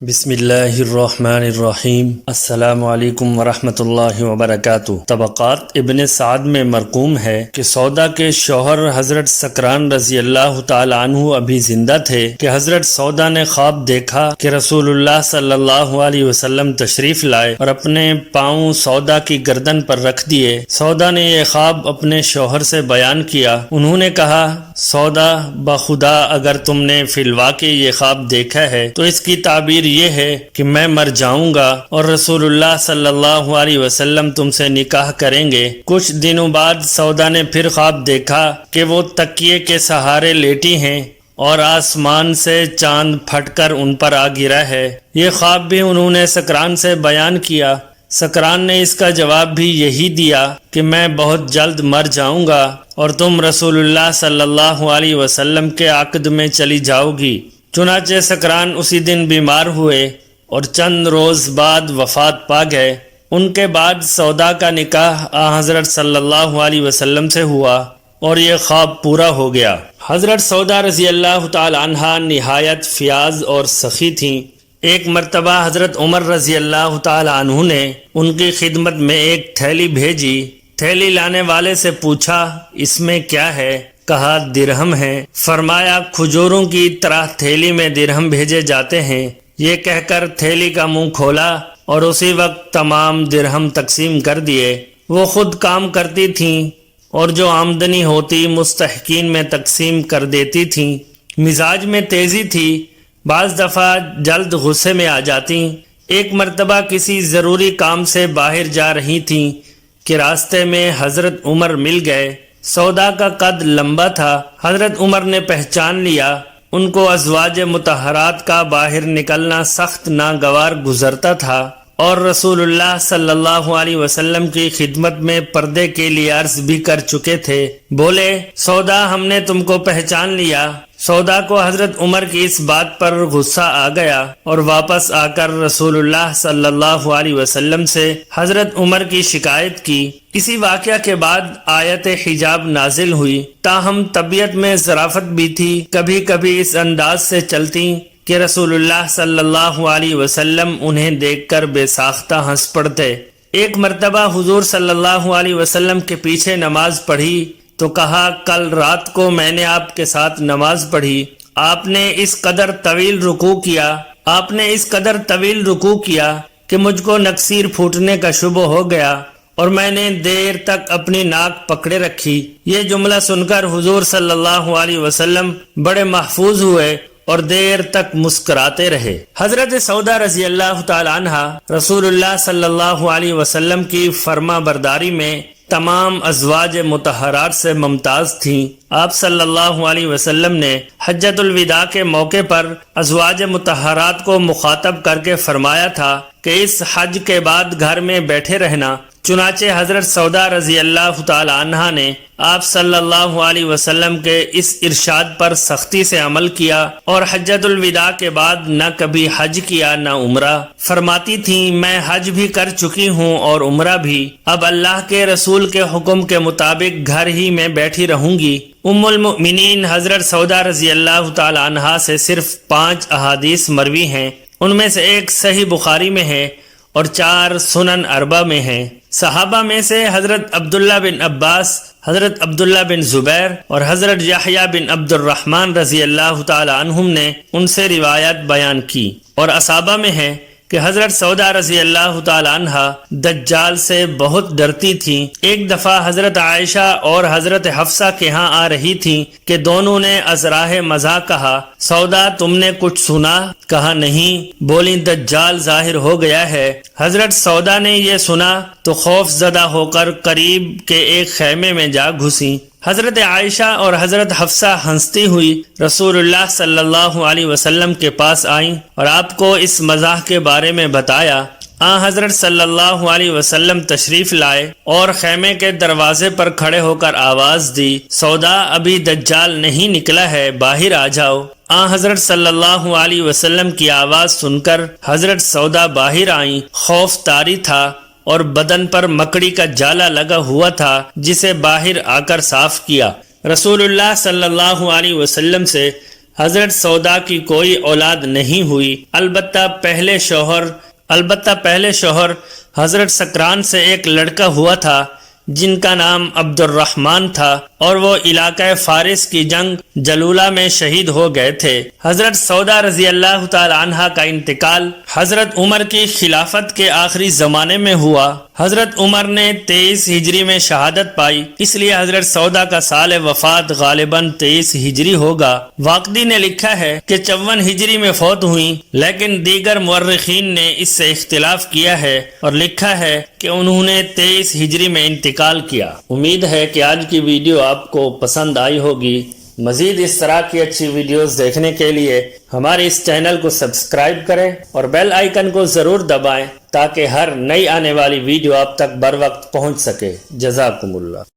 بسم اللہ الرحمن الرحیم۔ السلام علیکم ورحمۃ اللہ وبرکاتہ۔ طبقات ابن سعد میں مرقوم ہے کہ سودا کے شوہر حضرت سکران رضی اللہ تعالی عنہ ابھی زندہ تھے کہ حضرت سودا نے خواب دیکھا کہ رسول اللہ صلی اللہ علیہ وسلم تشریف لائے اور اپنے پاؤں سودا کی گردن پر رکھ دیے۔ سودا نے یہ خواب اپنے شوہر سے بیان کیا۔ انہوں نے کہا، سودا، بخدا اگر تم نے فی الواقع یہ خواب دیکھا ہے تو اس کی تعبیر یہ ہے کہ میں مر جاؤں گا اور رسول اللہ صلی اللہ علیہ وسلم تم سے نکاح کریں گے۔ کچھ دنوں بعد سودا نے پھر خواب دیکھا کہ وہ تکیے کے سہارے لیٹی ہیں اور آسمان سے چاند پھٹ کر ان پر آ گرا ہے۔ یہ خواب بھی انہوں نے سکران سے بیان کیا۔ سکران نے اس کا جواب بھی یہی دیا کہ میں بہت جلد مر جاؤں گا اور تم رسول اللہ صلی اللہ علیہ وسلم کے عقد میں چلی جاؤ گی۔ چنانچہ سکران اسی دن بیمار ہوئے اور چند روز بعد وفات پا گئے۔ ان کے بعد سودا کا نکاح حضرت صلی اللہ علیہ وسلم سے ہوا اور یہ خواب پورا ہو گیا۔ حضرت سودا رضی اللہ تعالی عنہا نہایت فیاض اور سخی تھیں۔ ایک مرتبہ حضرت عمر رضی اللہ تعالی عنہ نے ان کی خدمت میں ایک تھیلی بھیجی۔ تھیلی لانے والے سے پوچھا، اس میں کیا ہے؟ کہا، درہم ہے۔ فرمایا، کھجوروں کی طرح تھیلی میں درہم بھیجے جاتے ہیں۔ یہ کہہ کر تھیلی کا منہ کھولا اور اسی وقت تمام درہم تقسیم کر دیے۔ وہ خود کام کرتی تھیں اور جو آمدنی ہوتی مستحقین میں تقسیم کر دیتی تھیں۔ مزاج میں تیزی تھی، بعض دفعہ جلد غصے میں آ جاتی۔ ایک مرتبہ کسی ضروری کام سے باہر جا رہی تھیں کہ راستے میں حضرت عمر مل گئے۔ سودا کا قد لمبا تھا۔ حضرت عمر نے پہچان لیا۔ ان کو ازواج مطہرات کا باہر نکلنا سخت ناگوار گزرتا تھا اور رسول اللہ صلی اللہ علیہ وسلم کی خدمت میں پردے کے لیے عرض بھی کر چکے تھے۔ بولے، سودا، ہم نے تم کو پہچان لیا۔ سودا کو حضرت عمر کی اس بات پر غصہ آ گیا اور واپس آ کر رسول اللہ صلی اللہ علیہ وسلم سے حضرت عمر کی شکایت کی۔ اسی واقعہ کے بعد آیت حجاب نازل ہوئی۔ تاہم طبیعت میں ظرافت بھی تھی، کبھی کبھی اس انداز سے چلتی کہ رسول اللہ صلی اللہ علیہ وسلم انہیں دیکھ کر بے ساختہ ہنس پڑتے۔ ایک مرتبہ حضور صلی اللہ علیہ وسلم کے پیچھے نماز پڑھی تو کہا، کل رات کو میں نے آپ کے ساتھ نماز پڑھی، آپ نے اس قدر طویل رکوع کیا کہ مجھ کو نکسیر پھوٹنے کا شبہ ہو گیا اور میں نے دیر تک اپنی ناک پکڑے رکھی۔ یہ جملہ سن کر حضور صلی اللہ علیہ وسلم بڑے محفوظ ہوئے اور دیر تک مسکراتے رہے۔ حضرت سودا رضی اللہ تعالی عنہا رسول اللہ صلی اللہ علیہ وسلم کی فرما برداری میں تمام ازواج مطہرات سے ممتاز تھیں۔ آپ صلی اللہ علیہ وسلم نے حجۃ الوداع کے موقع پر ازواج مطہرات کو مخاطب کر کے فرمایا تھا کہ اس حج کے بعد گھر میں بیٹھے رہنا۔ چنانچہ حضرت سودا رضی اللہ تعالی عنہا نے آپ صلی اللہ علیہ وسلم کے اس ارشاد پر سختی سے عمل کیا اور حجۃ الوداع کے بعد نہ کبھی حج کیا نہ عمرہ۔ فرماتی تھیں، میں حج بھی کر چکی ہوں اور عمرہ بھی، اب اللہ کے رسول کے حکم کے مطابق گھر ہی میں بیٹھی رہوں گی۔ ام المؤمنین حضرت سودا رضی اللہ تعالی عنہا سے صرف 5 احادیث مروی ہیں۔ ان میں سے ایک صحیح بخاری میں ہے اور 4 سنن اربع میں ہیں۔ صحابہ میں سے حضرت عبداللہ بن عباس، حضرت عبداللہ بن زبیر اور حضرت یحییٰ بن عبد الرحمن رضی اللہ تعالی عنہم نے ان سے روایت بیان کی۔ اور اصحابہ میں ہے کہ حضرت سودا رضی اللہ تعالی عنہا دجال سے بہت ڈرتی تھیں۔ ایک دفعہ حضرت عائشہ اور حضرت حفصہ کے ہاں آ رہی تھیں کہ دونوں نے ازراہ مزاح کہا، سودا، تم نے کچھ سنا؟ کہا، نہیں۔ بولی، دجال ظاہر ہو گیا ہے۔ حضرت سودا نے یہ سنا تو خوف زدہ ہو کر قریب کے ایک خیمے میں جا گھسیں۔ حضرت عائشہ اور حضرت حفصہ ہنستی ہوئی رسول اللہ صلی اللہ علیہ وسلم کے پاس آئیں اور آپ کو اس مزاح کے بارے میں بتایا۔ حضرت صلی اللہ علیہ وسلم تشریف لائے اور خیمے کے دروازے پر کھڑے ہو کر آواز دی، سودا، ابھی دجال نہیں نکلا ہے، باہر آ جاؤ۔ حضرت صلی اللہ علیہ وسلم کی آواز سن کر حضرت سودا باہر آئیں۔ خوف طاری تھا اور بدن پر مکڑی کا جالا لگا ہوا تھا جسے باہر آ کر صاف کیا۔ رسول اللہ صلی اللہ علیہ وسلم سے حضرت سودا کی کوئی اولاد نہیں ہوئی، البتہ پہلے شوہر حضرت سکران سے ایک لڑکا ہوا تھا جن کا نام عبد الرحمن تھا، اور وہ علاقہ فارس کی جنگ جلولہ میں شہید ہو گئے تھے۔ حضرت سودا رضی اللہ تعالی عنہا کا انتقال حضرت عمر کی خلافت کے آخری زمانے میں ہوا۔ حضرت عمر نے 23 ہجری میں شہادت پائی، اس لیے حضرت سودا کا سال وفات غالباً 23 ہجری ہوگا۔ واقدی نے لکھا ہے کہ 54 ہجری میں فوت ہوئیں، لیکن دیگر مورخین نے اس سے اختلاف کیا ہے اور لکھا ہے کہ انہوں نے 23 ہجری میں انتقال کیا۔ امید ہے کہ آج کی ویڈیو آپ کو پسند آئی ہوگی۔ مزید اس طرح کی اچھی ویڈیوز دیکھنے کے لیے ہمارے اس چینل کو سبسکرائب کریں اور بیل آئیکن کو ضرور دبائیں تاکہ ہر نئی آنے والی ویڈیو آپ تک بر وقت پہنچ سکے۔ جزاکم اللہ۔